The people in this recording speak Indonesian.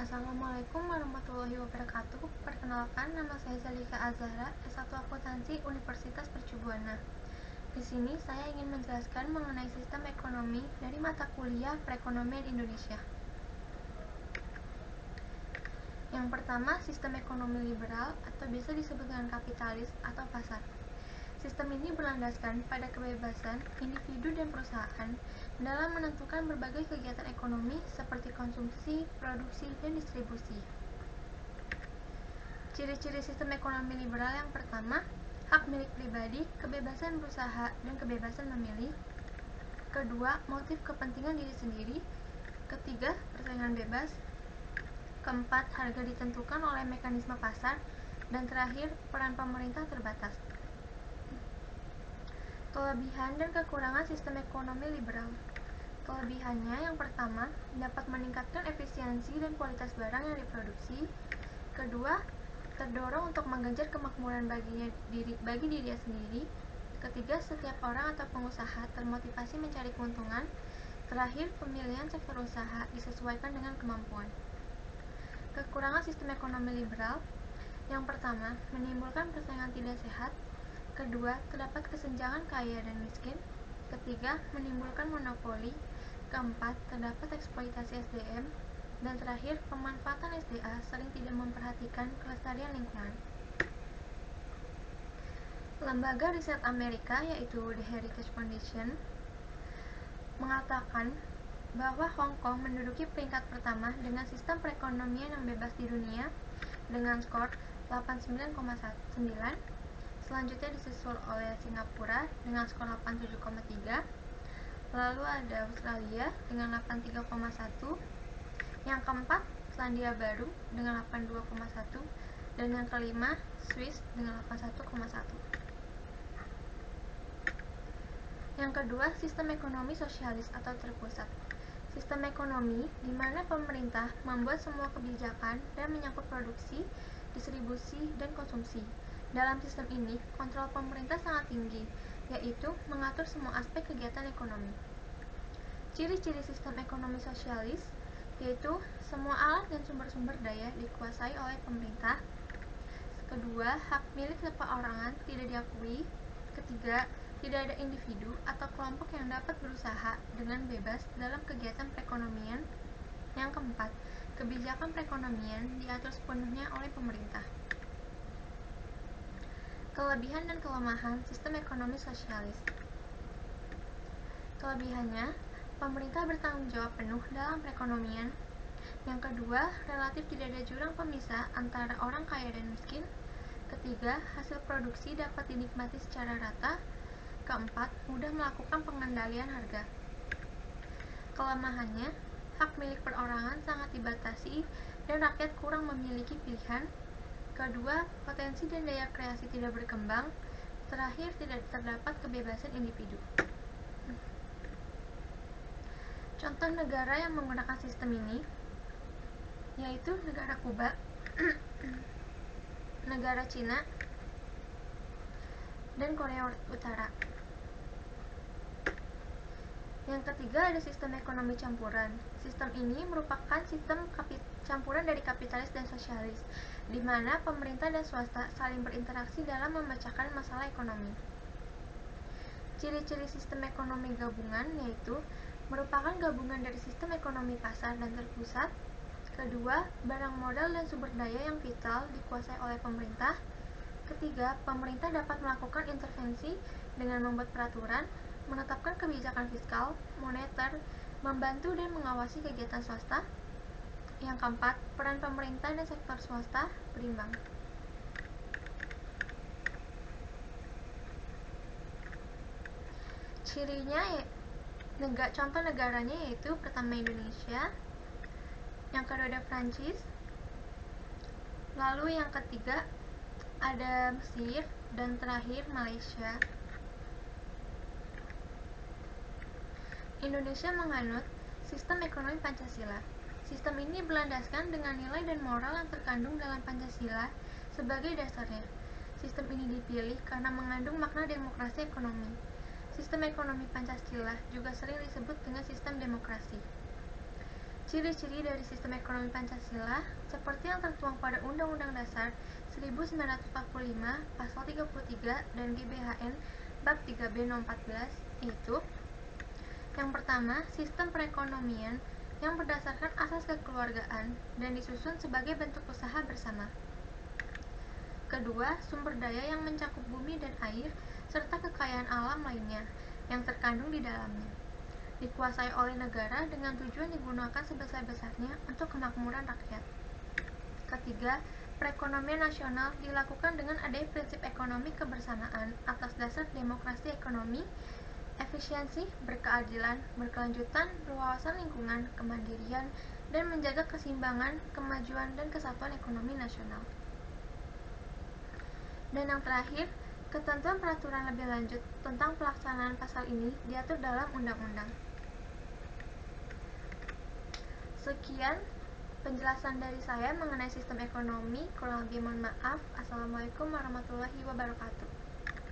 Assalamualaikum warahmatullahi wabarakatuh. Perkenalkan, nama saya Zalika Azhara, S1 Akuntansi Universitas Mercubuana. Di sini saya ingin menjelaskan mengenai sistem ekonomi dari mata kuliah Perekonomian Indonesia. Yang pertama, sistem ekonomi liberal atau biasa disebut dengan kapitalis atau pasar. Sistem ini berlandaskan pada kebebasan individu dan perusahaan dalam menentukan berbagai kegiatan ekonomi seperti konsumsi, produksi, dan distribusi. Ciri-ciri sistem ekonomi liberal yang pertama, hak milik pribadi, kebebasan berusaha, dan kebebasan memilih. Kedua, motif kepentingan diri sendiri. Ketiga, persaingan bebas. Keempat, harga ditentukan oleh mekanisme pasar. Dan terakhir, peran pemerintah terbatas. Kelebihan dan kekurangan sistem ekonomi liberal. Kelebihannya yang pertama, dapat meningkatkan efisiensi dan kualitas barang yang diproduksi. Kedua, terdorong untuk menggenjot kemakmuran bagi dirinya sendiri. Ketiga, setiap orang atau pengusaha termotivasi mencari keuntungan. Terakhir, pemilihan sektor usaha disesuaikan dengan kemampuan. Kekurangan sistem ekonomi liberal. Yang pertama, menimbulkan persaingan tidak sehat. Kedua, terdapat kesenjangan kaya dan miskin. Ketiga, menimbulkan monopoli. Keempat, terdapat eksploitasi SDM. Dan terakhir, pemanfaatan SDA sering tidak memperhatikan kelestarian lingkungan. Lembaga riset Amerika, yaitu The Heritage Foundation, mengatakan bahwa Hong Kong menduduki peringkat pertama dengan sistem perekonomian yang bebas di dunia dengan skor 89,9. Selanjutnya disusul oleh Singapura dengan skor 87,3. Lalu ada Australia dengan 83,1. Yang keempat, Selandia Baru dengan 82,1. Dan yang kelima, Swiss dengan 81,1. Yang kedua, sistem ekonomi sosialis atau terpusat. Sistem ekonomi di mana pemerintah membuat semua kebijakan dan menyangkut produksi, distribusi, dan konsumsi. Dalam sistem ini, kontrol pemerintah sangat tinggi, yaitu mengatur semua aspek kegiatan ekonomi. Ciri-ciri sistem ekonomi sosialis, yaitu semua alat dan sumber-sumber daya dikuasai oleh pemerintah. Kedua, hak milik perorangan tidak diakui. Ketiga, tidak ada individu atau kelompok yang dapat berusaha dengan bebas dalam kegiatan perekonomian. Yang keempat, kebijakan perekonomian diatur sepenuhnya oleh pemerintah. Kelebihan dan kelemahan sistem ekonomi sosialis. Kelebihannya, pemerintah bertanggung jawab penuh dalam perekonomian. Yang kedua, relatif tidak ada jurang pemisah antara orang kaya dan miskin. Ketiga, hasil produksi dapat dinikmati secara rata. Keempat, mudah melakukan pengendalian harga. Kelemahannya, hak milik perorangan sangat dibatasi dan rakyat kurang memiliki pilihan. Kedua, potensi dan daya kreasi tidak berkembang. Terakhir, tidak terdapat kebebasan individu. Contoh negara yang menggunakan sistem ini yaitu negara Kuba, negara Cina, dan Korea Utara. Yang ketiga ada sistem ekonomi campuran. Sistem ini merupakan sistem campuran dari kapitalis dan sosialis, di mana pemerintah dan swasta saling berinteraksi dalam memecahkan masalah ekonomi. Ciri-ciri sistem ekonomi gabungan yaitu merupakan gabungan dari sistem ekonomi pasar dan terpusat. Kedua, barang modal dan sumber daya yang vital dikuasai oleh pemerintah. Ketiga, pemerintah dapat melakukan intervensi dengan membuat peraturan, menetapkan kebijakan fiskal, moneter, membantu dan mengawasi kegiatan swasta. Yang keempat, peran pemerintah dan sektor swasta berimbang. Cirinya, contoh negaranya yaitu pertama Indonesia, yang kedua ada Prancis, lalu yang ketiga ada Mesir, dan terakhir Malaysia. Indonesia menganut sistem ekonomi Pancasila. Sistem ini berlandaskan dengan nilai dan moral yang terkandung dalam Pancasila sebagai dasarnya. Sistem ini dipilih karena mengandung makna demokrasi ekonomi. Sistem ekonomi Pancasila juga sering disebut dengan sistem demokrasi. Ciri-ciri dari sistem ekonomi Pancasila seperti yang tertuang pada Undang-Undang Dasar 1945 Pasal 33 dan GBHN Bab 3B No. 14 yaitu: yang pertama, sistem perekonomian yang berdasarkan asas kekeluargaan dan disusun sebagai bentuk usaha bersama. Kedua, sumber daya yang mencakup bumi dan air serta kekayaan alam lainnya yang terkandung di dalamnya, dikuasai oleh negara dengan tujuan digunakan sebesar-besarnya untuk kemakmuran rakyat. Ketiga, perekonomian nasional dilakukan dengan adanya prinsip ekonomi kebersamaan atas dasar demokrasi ekonomi, efisiensi, berkeadilan, berkelanjutan, berwawasan lingkungan, kemandirian, dan menjaga keseimbangan, kemajuan, dan kesatuan ekonomi nasional. Dan yang terakhir, ketentuan peraturan lebih lanjut tentang pelaksanaan pasal ini diatur dalam undang-undang. Sekian penjelasan dari saya mengenai sistem ekonomi. Kurang lebih mohon maaf. Assalamualaikum warahmatullahi wabarakatuh.